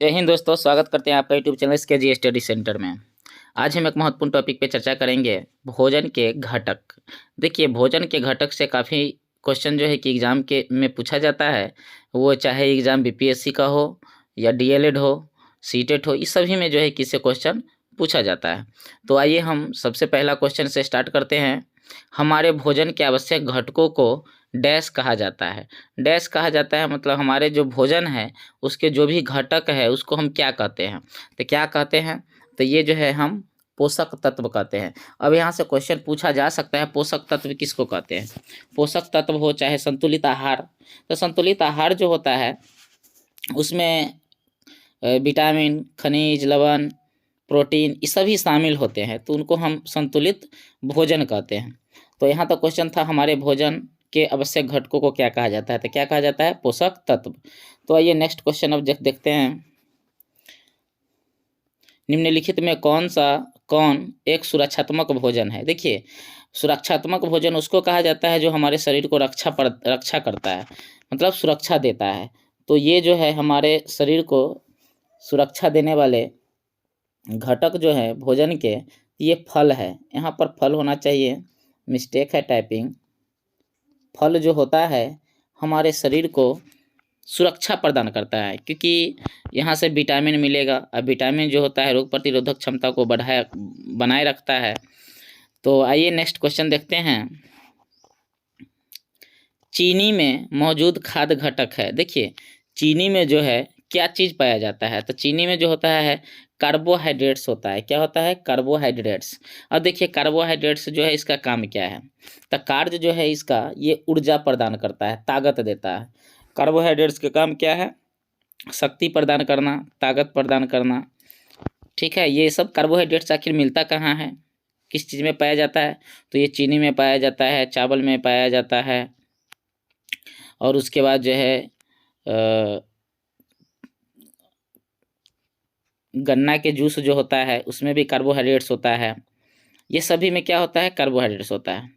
जय हिंद दोस्तों, स्वागत करते हैं आपका यूट्यूब चैनल के जी स्टडी सेंटर में। आज हम एक महत्वपूर्ण टॉपिक पे चर्चा करेंगे, भोजन के घटक। देखिए, भोजन के घटक से काफ़ी क्वेश्चन जो है कि एग्ज़ाम के में पूछा जाता है। वो चाहे एग्ज़ाम बीपीएससी का हो या डीएलएड हो, सीटेट हो, इस सभी में जो है कि इससे क्वेश्चन पूछा जाता है। तो आइए हम सबसे पहला क्वेश्चन से स्टार्ट करते हैं। हमारे भोजन के आवश्यक घटकों को डैश कहा जाता है। डैश कहा जाता है मतलब हमारे जो भोजन है उसके जो भी घटक है उसको हम क्या कहते हैं। तो क्या कहते हैं, तो ये जो है हम पोषक तत्व कहते हैं। अब यहाँ से क्वेश्चन पूछा जा सकता है, पोषक तत्व किसको कहते हैं। पोषक तत्व हो चाहे संतुलित आहार, तो संतुलित आहार जो होता है उसमें विटामिन, खनिज, लवण, प्रोटीन ये सभी शामिल होते हैं, तो उनको हम संतुलित भोजन कहते हैं। तो यहाँ तो क्वेश्चन था हमारे भोजन के आवश्यक घटकों को क्या कहा जाता है, तो क्या कहा जाता है, पोषक तत्व। तो आइए नेक्स्ट क्वेश्चन अब देखते हैं। निम्नलिखित में कौन एक सुरक्षात्मक भोजन है। देखिए, सुरक्षात्मक भोजन उसको कहा जाता है जो हमारे शरीर को रक्षा करता है, मतलब सुरक्षा देता है। तो ये जो है हमारे शरीर को सुरक्षा देने वाले घटक जो है भोजन के, ये फल है। यहाँ पर फल होना चाहिए, मिस्टेक है टाइपिंग। फल जो होता है हमारे शरीर को सुरक्षा प्रदान करता है, क्योंकि यहाँ से विटामिन मिलेगा। अब विटामिन जो होता है रोग प्रतिरोधक क्षमता को बनाए रखता है। तो आइए नेक्स्ट क्वेश्चन देखते हैं। चीनी में मौजूद खाद्य घटक है। देखिए, चीनी में जो है क्या चीज़ पाया जाता है, तो चीनी में जो होता है कार्बोहाइड्रेट्स होता है। क्या होता है, कार्बोहाइड्रेट्स। अब देखिए, कार्बोहाइड्रेट्स जो है इसका काम क्या है, तो कार्य जो है इसका ये ऊर्जा प्रदान करता है, ताकत देता है। कार्बोहाइड्रेट्स का काम क्या है, शक्ति प्रदान करना, ताकत प्रदान करना। ठीक है, ये सब कार्बोहाइड्रेट्स आखिर मिलता कहाँ है, किस चीज़ में पाया जाता है, तो ये चीनी में पाया जाता है, चावल में पाया जाता है, और उसके बाद जो है गन्ना के जूस जो होता है उसमें भी कार्बोहाइड्रेट्स होता है। ये सभी में क्या होता है, कार्बोहाइड्रेट्स होता है।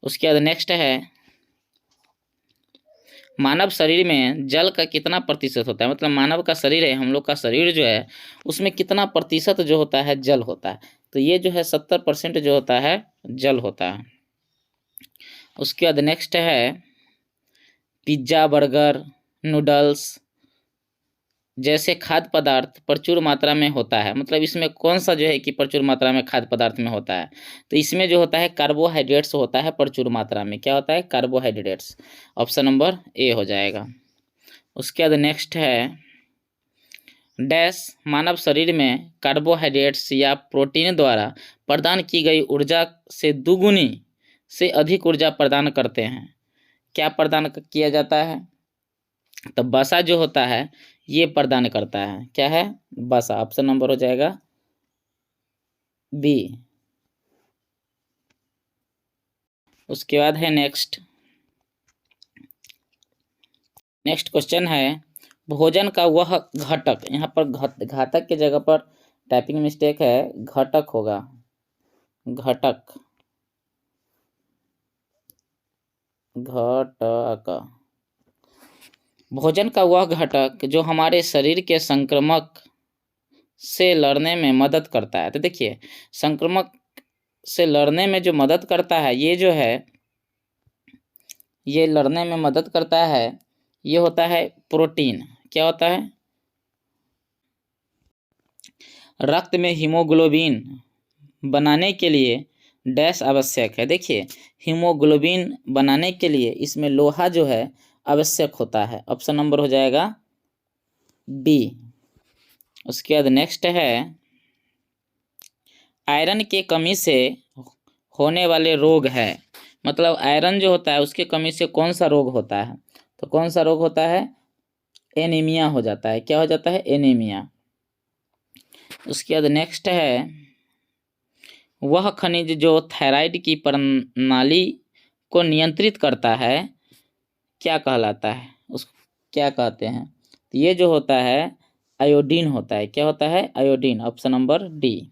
उसके बाद नेक्स्ट है, मानव शरीर में जल का कितना प्रतिशत होता है, मतलब मानव का शरीर है, हम लोग का शरीर जो है उसमें कितना प्रतिशत जो होता है जल होता है, तो ये जो है 70% जो होता है जल होता है। उसके बाद नेक्स्ट है, पिज्ज़ा, बर्गर, नूडल्स जैसे खाद्य पदार्थ प्रचुर मात्रा में होता है, मतलब इसमें कौन सा जो है कि प्रचुर मात्रा में खाद्य पदार्थ में होता है, तो इसमें जो होता है कार्बोहाइड्रेट्स होता है प्रचुर मात्रा में। क्या होता है, कार्बोहाइड्रेट्स। ऑप्शन नंबर ए हो जाएगा। उसके बाद नेक्स्ट है, डैश मानव शरीर में कार्बोहाइड्रेट्स या प्रोटीन द्वारा प्रदान की गई ऊर्जा से दुगुनी से अधिक ऊर्जा प्रदान करते हैं। क्या प्रदान किया जाता है, तो वसा जो होता है ये प्रदान करता है। क्या है, वसा। ऑप्शन नंबर हो जाएगा बी। उसके बाद है नेक्स्ट क्वेश्चन है, भोजन का वह घटक। यहाँ पर घातक के जगह पर टाइपिंग मिस्टेक है, घटक होगा, घटक, घटक। भोजन का वह घटक जो हमारे शरीर के संक्रमक से लड़ने में मदद करता है। तो देखिए, संक्रमक से लड़ने में जो मदद करता है, ये जो है ये लड़ने में मदद करता है, ये होता है प्रोटीन। क्या होता है, रक्त में हीमोग्लोबिन बनाने के लिए डैश आवश्यक है। देखिए, हीमोग्लोबिन बनाने के लिए इसमें लोहा जो है आवश्यक होता है। ऑप्शन नंबर हो जाएगा बी। उसके बाद नेक्स्ट है, आयरन के कमी से होने वाले रोग है, मतलब आयरन जो होता है उसके कमी से कौन सा रोग होता है, तो कौन सा रोग होता है, एनीमिया हो जाता है। क्या हो जाता है, एनीमिया। उसके बाद नेक्स्ट है, वह खनिज जो थायराइड की प्रणाली को नियंत्रित करता है क्या कहलाता है, उसको क्या कहते हैं, तो ये जो होता है आयोडीन होता है। क्या होता है, आयोडीन। Option number D.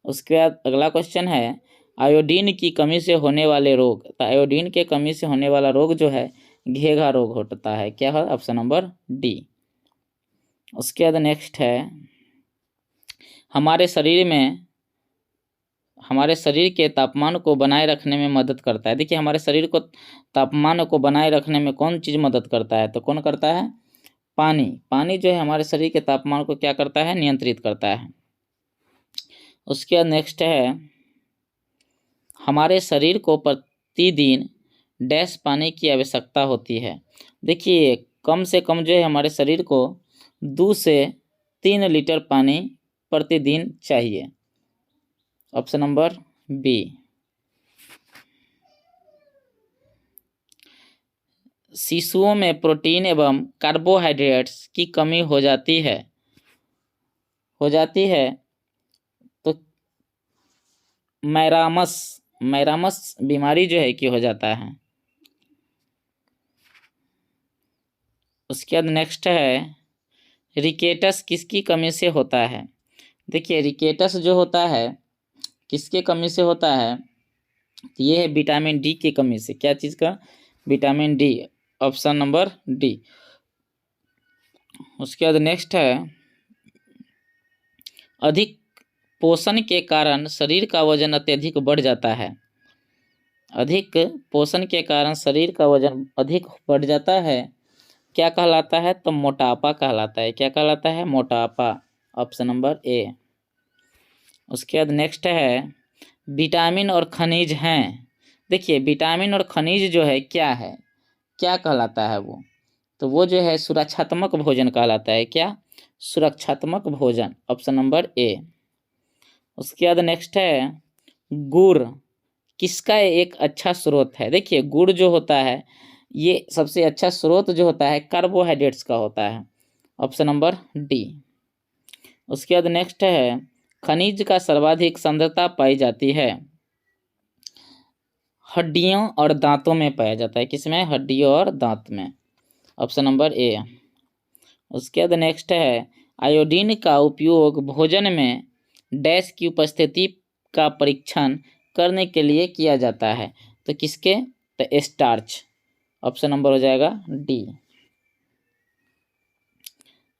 उसके बाद अगला क्वेश्चन है, आयोडीन की कमी से होने वाले रोग। तो आयोडीन के कमी से होने वाला रोग जो है घेघा रोग होता है। क्या है, ऑप्शन नंबर डी। उसके बाद नेक्स्ट है हमारे शरीर के तापमान को बनाए रखने में मदद करता है। देखिए हमारे शरीर को तापमान को बनाए रखने में कौन चीज़ मदद करता है, तो कौन करता है, पानी। पानी जो है हमारे शरीर के तापमान को क्या करता है, नियंत्रित करता है। उसके बाद नेक्स्ट है हमारे शरीर को प्रतिदिन डैश पानी की आवश्यकता होती है। देखिए कम से कम जो है हमारे शरीर को 2 से 3 लीटर पानी प्रतिदिन चाहिए। Option number B. शिशुओं में प्रोटीन एवं कार्बोहाइड्रेट्स की कमी हो जाती है तो मैरामस बीमारी जो है कि हो जाता है। उसके बाद नेक्स्ट है रिकेटस किसकी कमी से होता है। देखिए रिकेटस जो होता है किसके कमी से होता है, तो ये है विटामिन डी की कमी से। क्या चीज़ का, vitamin D. Option number D. उसके बाद नेक्स्ट है अधिक पोषण के कारण शरीर का वजन अत्यधिक बढ़ जाता है। अधिक पोषण के कारण शरीर का वजन अधिक बढ़ जाता है, क्या कहलाता है, तो मोटापा कहलाता है। क्या कहलाता है, मोटापा। Option number A. उसके बाद नेक्स्ट है विटामिन और खनिज हैं। देखिए विटामिन और खनिज जो है क्या कहलाता है वो, तो वो जो है सुरक्षात्मक भोजन कहलाता है। क्या, सुरक्षात्मक भोजन। Option number A. उसके बाद नेक्स्ट है गुड़ किसका एक अच्छा स्रोत है। देखिए गुड़ जो होता है ये सबसे अच्छा स्रोत जो होता है कार्बोहाइड्रेट्स का होता है। Option number D. उसके बाद नेक्स्ट है खनिज का सर्वाधिक सांद्रता पाई जाती है हड्डियों और दांतों में पाया जाता है। किसमें, हड्डियों और दांत में। Option number A. उसके बाद नेक्स्ट है आयोडीन का उपयोग भोजन में डैश की उपस्थिति का परीक्षण करने के लिए किया जाता है, तो किसके, तो स्टार्च। ऑप्शन नंबर हो जाएगा डी।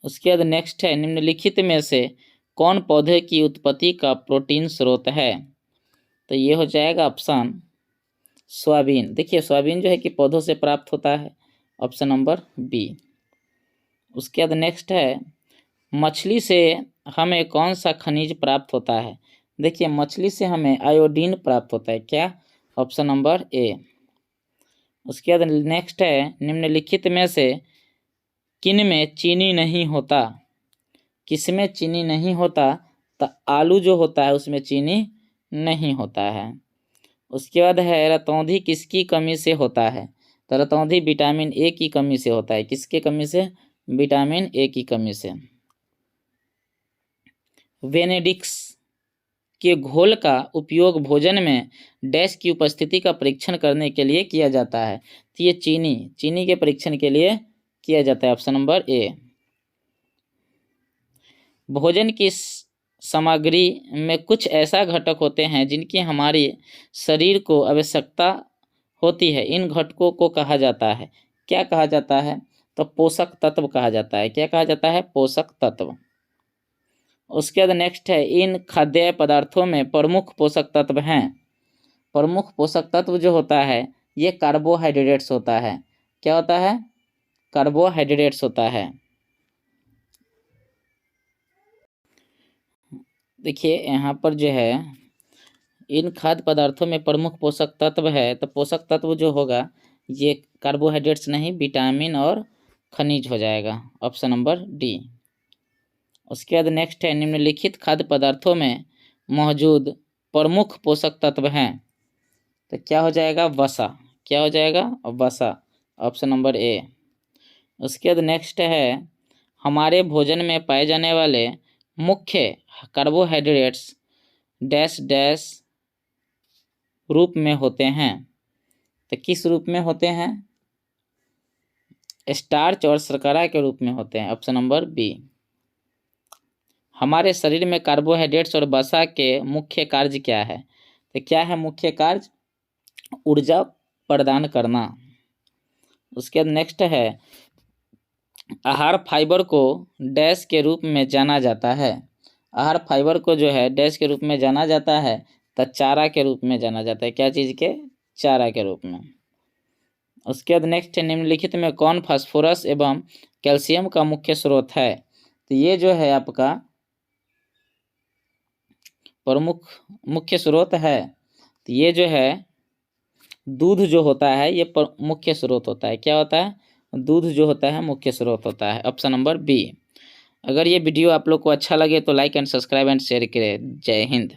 उसके बाद नेक्स्ट है निम्नलिखित में से कौन पौधे की उत्पत्ति का प्रोटीन स्रोत है, तो ये हो जाएगा ऑप्शन सोयाबीन। देखिए सोयाबीन जो है कि पौधों से प्राप्त होता है। Option number B. उसके बाद नेक्स्ट है मछली से हमें कौन सा खनिज प्राप्त होता है। देखिए मछली से हमें आयोडीन प्राप्त होता है। क्या, ऑप्शन नंबर ए। उसके बाद नेक्स्ट है निम्नलिखित में से किन में चीनी नहीं होता। किसमें चीनी नहीं होता, तो आलू जो होता है उसमें चीनी नहीं होता है। उसके बाद है रतौंधी किसकी कमी से होता है, तो रतौंधी विटामिन ए की कमी से होता है। किसके कमी से, विटामिन ए की कमी से। वेनेडिक्स के घोल का उपयोग भोजन में डैश की उपस्थिति का परीक्षण करने के लिए किया जाता है, तो ये चीनी के परीक्षण के लिए किया जाता है। Option number A. भोजन की सामग्री में कुछ ऐसा घटक होते हैं जिनकी हमारे शरीर को आवश्यकता होती है। इन घटकों को कहा जाता है, क्या कहा जाता है, तो पोषक तत्व कहा जाता है। क्या कहा जाता है, पोषक तत्व। उसके बाद नेक्स्ट है इन खाद्य पदार्थों में प्रमुख पोषक तत्व हैं। प्रमुख पोषक तत्व जो होता है ये कार्बोहाइड्रेट्स होता है। क्या होता है, कार्बोहाइड्रेट्स होता है। देखिए यहाँ पर जो है इन खाद्य पदार्थों में प्रमुख पोषक तत्व है, तो पोषक तत्व जो होगा ये कार्बोहाइड्रेट्स नहीं विटामिन और खनिज हो जाएगा। Option number D. उसके बाद नेक्स्ट है निम्नलिखित खाद्य पदार्थों में मौजूद प्रमुख पोषक तत्व हैं, तो क्या हो जाएगा, वसा। क्या हो जाएगा, वसा। Option number A. उसके बाद नेक्स्ट है हमारे भोजन में पाए जाने वाले मुख्य कार्बोहाइड्रेट्स डैश डैश रूप में होते हैं, तो किस रूप में होते हैं, स्टार्च और शर्करा के रूप में होते हैं। Option number B. हमारे शरीर में कार्बोहाइड्रेट्स और वसा के मुख्य कार्य क्या है, तो क्या है मुख्य कार्य, ऊर्जा प्रदान करना। उसके बाद नेक्स्ट है आहार फाइबर को डैश के रूप में जाना जाता है। आहार फाइबर को जो है डैश के रूप में जाना जाता है, तो चारा के रूप में जाना जाता है। क्या चीज़ के? चारा के रूप में। उसके बाद नेक्स्ट है, निम्नलिखित में कौन फास्फोरस एवं कैल्शियम का मुख्य स्रोत है? तो ये जो है आपका प्रमुख मुख्य स्रोत है। तो ये जो है दूध जो होता है ये मुख्य स्रोत होता है। क्या होता है? दूध जो होता है मुख्य स्रोत होता है। Option number B. अगर ये वीडियो आप लोग को अच्छा लगे तो like and subscribe and share करें। जय हिंद।